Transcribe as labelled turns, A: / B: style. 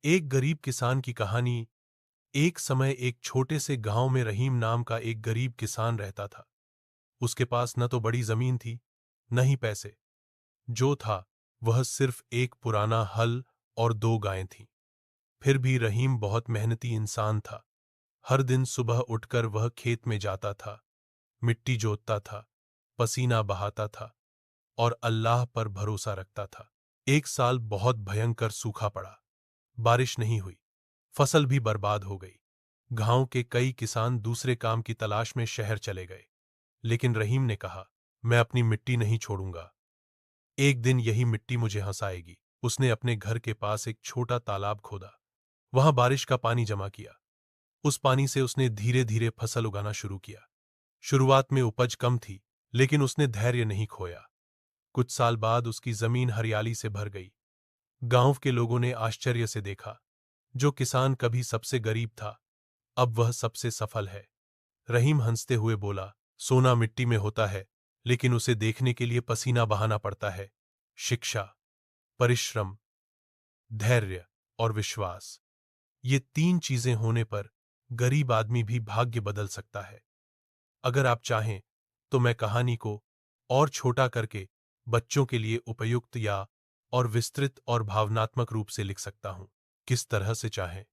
A: एक गरीब किसान की कहानी। एक समय एक छोटे से गांव में रहीम नाम का एक गरीब किसान रहता था। उसके पास न तो बड़ी जमीन थी, न ही पैसे। जो था वह सिर्फ एक पुराना हल और दो गायें थीं। फिर भी रहीम बहुत मेहनती इंसान था। हर दिन सुबह उठकर वह खेत में जाता था, मिट्टी जोतता था, पसीना बहाता था और अल्लाह पर भरोसा रखता था। एक साल बहुत भयंकर सूखा पड़ा। बारिश नहीं हुई, फसल भी बर्बाद हो गई। गांव के कई किसान दूसरे काम की तलाश में शहर चले गए। लेकिन रहीम ने कहा, मैं अपनी मिट्टी नहीं छोड़ूंगा। एक दिन यही मिट्टी मुझे हंसाएगी। उसने अपने घर के पास एक छोटा तालाब खोदा। वहां बारिश का पानी जमा किया। उस पानी से उसने धीरे धीरे फसल उगाना शुरू किया। शुरुआत में उपज कम थी, लेकिन उसने धैर्य नहीं खोया। कुछ साल बाद उसकी जमीन हरियाली से भर गई। गांव के लोगों ने आश्चर्य से देखा, जो किसान कभी सबसे गरीब था, अब वह सबसे सफल है। रहीम हंसते हुए बोला, सोना मिट्टी में होता है, लेकिन उसे देखने के लिए पसीना बहाना पड़ता है। शिक्षा, परिश्रम, धैर्य और विश्वास, ये तीन चीजें होने पर गरीब आदमी भी भाग्य बदल सकता है। अगर आप चाहें तो मैं कहानी को और छोटा करके बच्चों के लिए उपयुक्त या और विस्तृत और भावनात्मक रूप से लिख सकता हूं। किस तरह से चाहें।